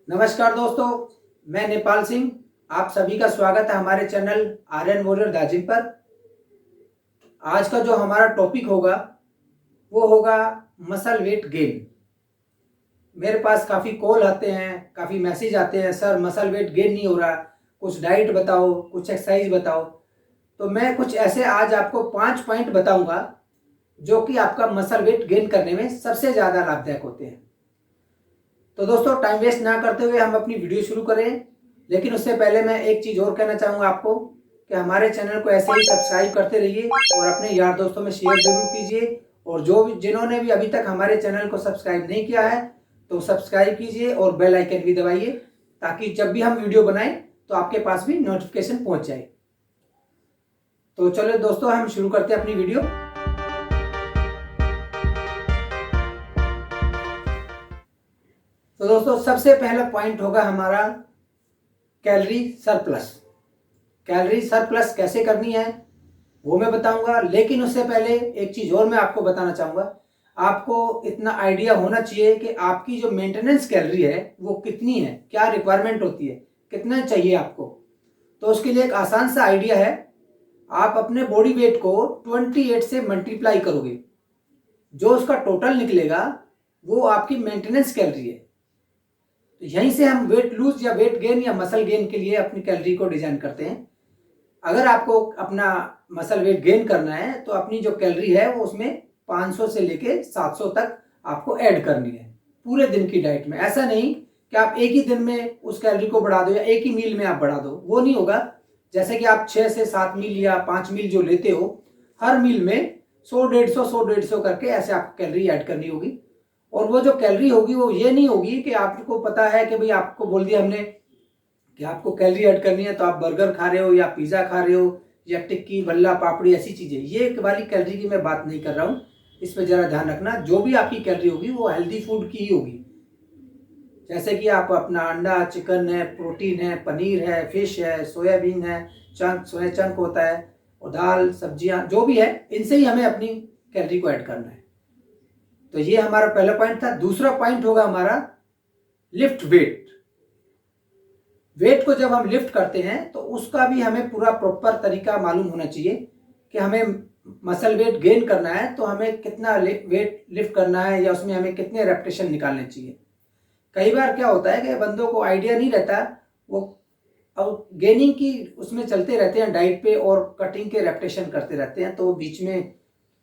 नमस्कार दोस्तों, मैं नेपाल सिंह। आप सभी का स्वागत है हमारे चैनल आर्यन वॉरियर दार्जिलिंग पर। आज का जो हमारा टॉपिक होगा वो होगा मसल वेट गेन। मेरे पास काफ़ी कॉल आते हैं, काफ़ी मैसेज आते हैं, सर मसल वेट गेन नहीं हो रहा, कुछ डाइट बताओ, कुछ एक्सरसाइज बताओ। तो मैं कुछ ऐसे आज आपको 5 पॉइंट बताऊंगा जो कि आपका मसल वेट गेन करने में सबसे ज़्यादा लाभदायक होते हैं। तो दोस्तों, टाइम वेस्ट ना करते हुए हम अपनी वीडियो शुरू करें। लेकिन उससे पहले मैं एक चीज़ और कहना चाहूँगा आपको कि हमारे चैनल को ऐसे ही सब्सक्राइब करते रहिए और अपने यार दोस्तों में शेयर जरूर कीजिए। और जिन्होंने भी अभी तक हमारे चैनल को सब्सक्राइब नहीं किया है तो सब्सक्राइब कीजिए और बेल आइकन भी दबाइए, ताकि जब भी हम वीडियो बनाएं तो आपके पास भी नोटिफिकेशन पहुंच जाए। तो चलो दोस्तों, हम शुरू करते हैं अपनी वीडियो। तो दोस्तों, सबसे पहला पॉइंट होगा हमारा कैलोरी सरप्लस। कैलोरी सरप्लस कैसे करनी है वो मैं बताऊंगा, लेकिन उससे पहले एक चीज और मैं आपको बताना चाहूंगा। आपको इतना आइडिया होना चाहिए कि आपकी जो मेंटेनेंस कैलोरी है वो कितनी है, क्या रिक्वायरमेंट होती है, कितना चाहिए आपको। तो उसके लिए एक आसान सा आइडिया है। आप अपने बॉडी वेट को 28 से मल्टीप्लाई करोगे, जो उसका टोटल निकलेगा वो आपकी मेंटेनेंस कैलोरी है। तो यहीं से हम वेट लूज या वेट गेन या मसल गेन के लिए अपनी कैलोरी को डिजाइन करते हैं। अगर आपको अपना मसल वेट गेन करना है तो अपनी जो कैलोरी है वो उसमें 500 से लेके 700 तक आपको ऐड करनी है पूरे दिन की डाइट में। ऐसा नहीं कि आप एक ही दिन में उस कैलोरी को बढ़ा दो या एक ही मील में आप बढ़ा दो, वो नहीं होगा। जैसे कि आप 6 से 7 मील या 5 मील जो लेते हो, हर मील में 100 150 करके ऐसे आपको कैलोरी ऐड करनी होगी। और वो जो कैलोरी होगी वो ये नहीं होगी कि आपको पता है कि भाई आपको बोल दिया हमने कि आपको कैलोरी ऐड करनी है तो आप बर्गर खा रहे हो या पिज़्ज़ा खा रहे हो या टिक्की भल्ला पापड़ी ऐसी चीज़ें। ये वाली कैलोरी की मैं बात नहीं कर रहा हूँ, इस पर ज़रा ध्यान रखना। जो भी आपकी कैलोरी होगी वो हेल्दी फूड की ही होगी। जैसे कि आप अपना अंडा, चिकन है, प्रोटीन है, पनीर है, फिश है, सोयाबीन है, चंक सोया चंक होता है, और दाल सब्जियां जो भी है, इनसे ही हमें अपनी कैलोरी को ऐड करना है। तो ये हमारा पहला पॉइंट था। दूसरा पॉइंट होगा हमारा लिफ्ट वेट। वेट को जब हम लिफ्ट करते हैं तो उसका भी हमें पूरा प्रॉपर तरीका मालूम होना चाहिए कि हमें मसल वेट गेन करना है तो हमें कितना वेट लिफ्ट करना है या उसमें हमें कितने रेपिटेशन निकालने चाहिए। कई बार क्या होता है कि बंदों को आइडिया नहीं रहता, वो अब गेनिंग की उसमें चलते रहते हैं डाइट पे और कटिंग के रेपिटेशन करते रहते हैं, तो बीच में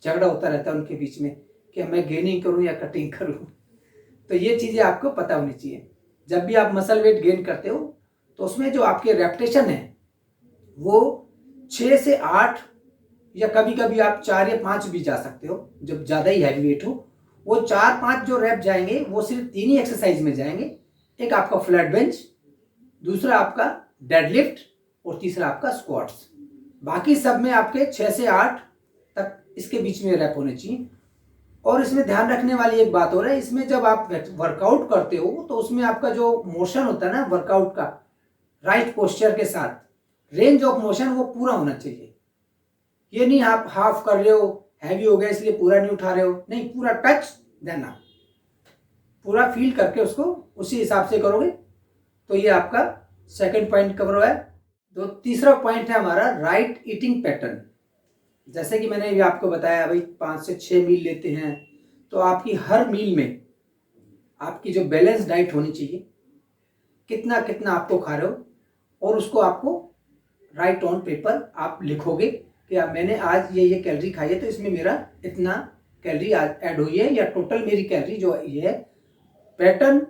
झगड़ा होता रहता है उनके बीच में कि मैं गेनिंग करूं या कटिंग करूं। तो ये चीज़ें आपको पता होनी चाहिए। जब भी आप मसल वेट गेन करते हो तो उसमें जो आपके रेपिटेशन है वो 6 से 8 या कभी कभी आप 4 या 5 भी जा सकते हो जब ज़्यादा ही हैवी वेट हो। वो 4-5 जो रैप जाएंगे वो सिर्फ 3 ही एक्सरसाइज में जाएंगे। एक आपका फ्लैट बेंच, दूसरा आपका डेडलिफ्ट और तीसरा आपका स्क्वाट्स। बाकी सब में आपके 6 से 8 तक इसके बीच में रैप होने चाहिए। और इसमें ध्यान रखने वाली एक बात हो रहा है, इसमें जब आप वर्कआउट करते हो तो उसमें आपका जो मोशन होता है ना वर्कआउट का, राइट पोस्चर के साथ रेंज ऑफ मोशन वो पूरा होना चाहिए। ये नहीं आप हाफ कर रहे हो, हैवी हो गया इसलिए पूरा नहीं उठा रहे हो, नहीं, पूरा टच देना, पूरा फील करके उसको उसी हिसाब से करोगे। तो ये आपका सेकंड पॉइंट कवर हुआ है। तो तीसरा पॉइंट है हमारा राइट ईटिंग पैटर्न। जैसे कि मैंने भी आपको बताया भाई 5 से 6 मील लेते हैं तो आपकी हर मील में आपकी जो बैलेंस डाइट होनी चाहिए, कितना कितना आपको खा रहे हो, और उसको आपको राइट ऑन पेपर आप लिखोगे कि मैंने आज ये कैलोरी खाई है तो इसमें मेरा इतना कैलोरी ऐड हुई है या टोटल मेरी कैलोरी जो ये है। पैटर्न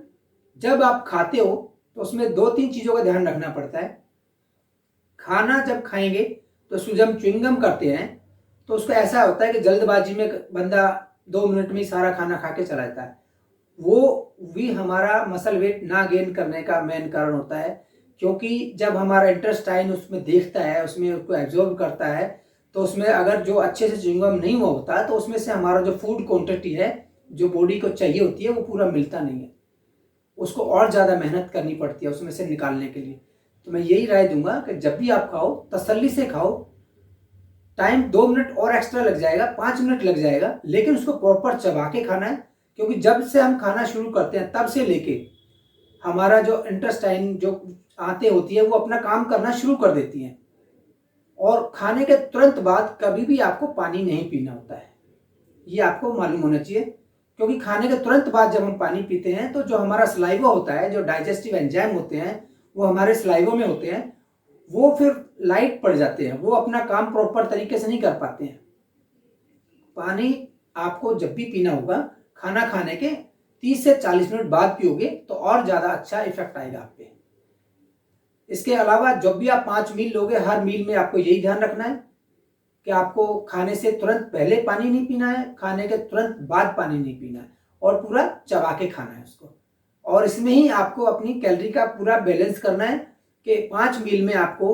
जब आप खाते हो तो उसमें 2-3 चीज़ों का ध्यान रखना पड़ता है। खाना जब खाएंगे तो जब हम च्युइंगम करते हैं तो उसको ऐसा होता है कि जल्दबाजी में बंदा 2 मिनट में ही सारा खाना खा के चला जाता है। वो भी हमारा मसल वेट ना गेन करने का मेन कारण होता है, क्योंकि जब हमारा इंटेस्टाइन उसमें देखता है, उसमें उसको एब्जॉर्ब करता है, तो उसमें अगर जो अच्छे से च्युइंगम नहीं हुआ होता तो उसमें से हमारा जो फूड क्वांटिटी है जो बॉडी को चाहिए होती है वो पूरा मिलता नहीं है, उसको और ज़्यादा मेहनत करनी पड़ती है उसमें से निकालने के लिए। तो मैं यही राय दूंगा कि जब भी आप खाओ तसल्ली से खाओ। टाइम 2 मिनट और एक्स्ट्रा लग जाएगा, 5 मिनट लग जाएगा, लेकिन उसको प्रॉपर चबा के खाना है। क्योंकि जब से हम खाना शुरू करते हैं तब से लेके हमारा जो इंटेस्टाइन जो आंतें होती है वो अपना काम करना शुरू कर देती हैं। और खाने के तुरंत बाद कभी भी आपको पानी नहीं पीना होता है, ये आपको मालूम होना चाहिए। क्योंकि खाने के तुरंत बाद जब हम पानी पीते हैं तो जो हमारा सलाइवा होता है, जो डाइजेस्टिव एंजाइम होते हैं वो हमारे सलाइवा में होते हैं, वो फिर लाइट पड़ जाते हैं, वो अपना काम प्रॉपर तरीके से नहीं कर पाते हैं। पानी आपको जब भी पीना होगा खाना खाने के 30 से 40 मिनट बाद पियोगे तो और ज़्यादा अच्छा इफेक्ट आएगा आप पे। इसके अलावा जब भी आप 5 मील लोगे, हर मील में आपको यही ध्यान रखना है कि आपको खाने से तुरंत पहले पानी नहीं पीना है, खाने के तुरंत बाद पानी नहीं पीना है, और पूरा चबा के खाना है उसको। और इसमें ही आपको अपनी कैलोरी का पूरा बैलेंस करना है कि 5 मील में आपको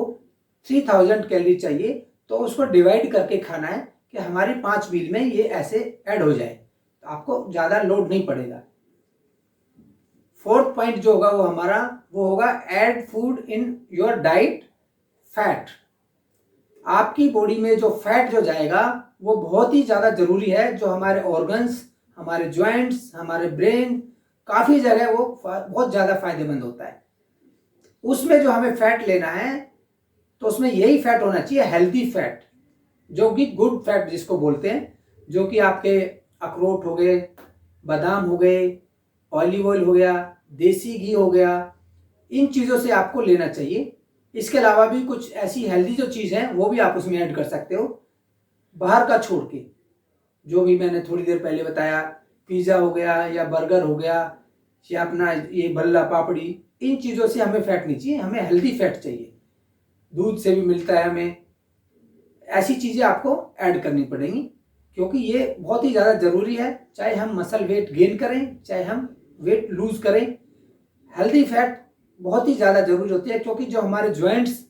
3000 कैलोरी चाहिए, तो उसको डिवाइड करके खाना है कि हमारी 5 मील में ये ऐसे ऐड हो जाए, तो आपको ज़्यादा लोड नहीं पड़ेगा। 4th पॉइंट जो होगा वो होगा add food in your diet fat. आपकी बॉडी में जो फैट जो जाएगा वो बहुत ही ज़्यादा ज़रूरी है। जो हमारे ऑर्गन्स, हमारे जॉइंट्स, हमारे ब्रेन, काफ़ी जगह वो बहुत ज़्यादा फायदेमंद होता है। उसमें जो हमें फैट लेना है तो उसमें यही फैट होना चाहिए, हेल्दी फैट, जो कि गुड फैट जिसको बोलते हैं, जो कि आपके अखरोट हो गए, बादाम हो गए, ऑलिव ऑयल हो गया, देसी घी हो गया, इन चीज़ों से आपको लेना चाहिए। इसके अलावा भी कुछ ऐसी हेल्दी जो चीज़ है वो भी आप उसमें ऐड कर सकते हो, बाहर का छोड़ के। जो भी मैंने थोड़ी देर पहले बताया, पिज़्ज़ा हो गया या बर्गर हो गया या अपना ये बल्ला पापड़ी, इन चीज़ों से हमें फैट नहीं चाहिए, हमें हेल्दी फैट चाहिए। दूध से भी मिलता है हमें, ऐसी चीज़ें आपको ऐड करनी पड़ेंगी, क्योंकि ये बहुत ही ज़्यादा ज़रूरी है। चाहे हम मसल वेट गेन करें, चाहे हम वेट लूज करें, हेल्दी फैट बहुत ही ज़्यादा ज़रूरी होती है, क्योंकि जो हमारे जॉइंट्स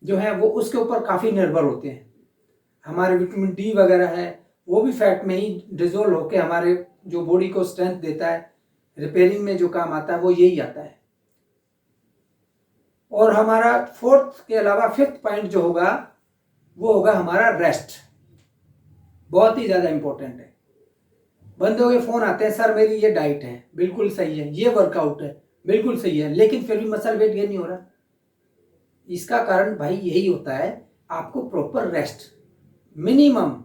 जो हैं वो उसके ऊपर काफ़ी निर्भर होते हैं। हमारे विटामिन डी वगैरह है वो भी फैट में ही डिजोल्व होकर हमारे जो बॉडी को स्ट्रेंथ देता है, रिपेयरिंग में जो काम आता है वो यही आता है। और हमारा 4th के अलावा 5th पॉइंट जो होगा वो होगा हमारा रेस्ट। बहुत ही ज़्यादा इंपॉर्टेंट है। बंदों के फ़ोन आते हैं, सर मेरी ये डाइट है बिल्कुल सही है, ये वर्कआउट है बिल्कुल सही है, लेकिन फिर भी मसल वेट गेन नहीं हो रहा। इसका कारण भाई यही होता है, आपको प्रॉपर रेस्ट, मिनिमम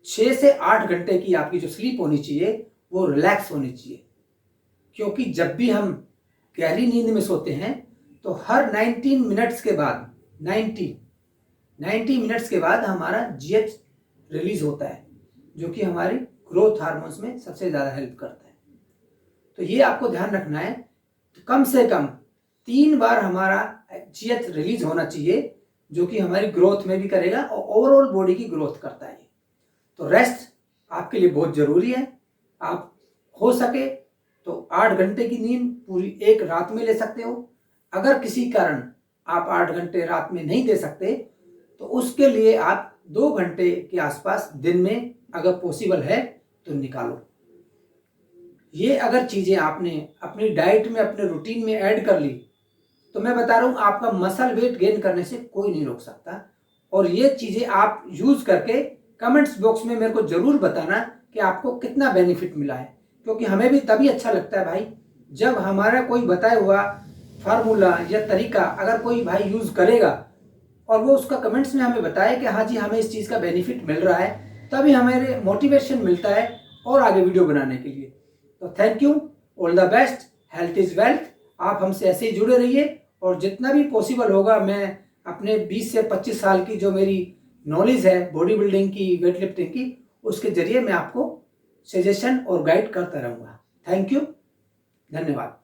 6 से 8 घंटे की आपकी जो स्लीप होनी चाहिए वो रिलैक्स होनी चाहिए। क्योंकि जब भी हम गहरी नींद में सोते हैं तो हर 19 मिनट्स के बाद 90 मिनट्स के बाद हमारा GH रिलीज होता है, जो कि हमारी ग्रोथ हार्मोन्स में सबसे ज़्यादा हेल्प करता है। तो ये आपको ध्यान रखना है, तो कम से कम 3 बार हमारा GH रिलीज होना चाहिए, जो कि हमारी ग्रोथ में भी करेगा और ओवरऑल बॉडी की ग्रोथ करता है। तो रेस्ट आपके लिए बहुत ज़रूरी है। आप हो सके तो 8 घंटे की नींद पूरी एक रात में ले सकते हो। अगर किसी कारण आप 8 घंटे रात में नहीं दे सकते तो उसके लिए आप 2 घंटे के आसपास दिन में अगर पॉसिबल है तो निकालो। ये अगर चीज़ें आपने अपनी डाइट में, अपने रूटीन में ऐड कर ली, तो मैं बता रहा हूँ आपका मसल वेट गेन करने से कोई नहीं रोक सकता। और ये चीज़ें आप यूज़ करके कमेंट्स बॉक्स में मेरे को ज़रूर बताना कि आपको कितना बेनिफिट मिला है, क्योंकि हमें भी तभी अच्छा लगता है भाई जब हमारा कोई बताया हुआ फार्मूला या तरीका अगर कोई भाई यूज़ करेगा और वो उसका कमेंट्स में हमें बताए कि हाँ जी हमें इस चीज़ का बेनिफिट मिल रहा है, तभी हमें मोटिवेशन मिलता है और आगे वीडियो बनाने के लिए। तो thank you, all the best, health is wealth. आप हमसे ऐसे ही जुड़े रहिए और जितना भी पॉसिबल होगा मैं अपने 20 से 25 साल की जो मेरी नॉलेज है बॉडी बिल्डिंग की, वेट लिफ्टिंग की, उसके जरिए मैं आपको सजेशन और गाइड करता रहूँगा। थैंक यू, धन्यवाद।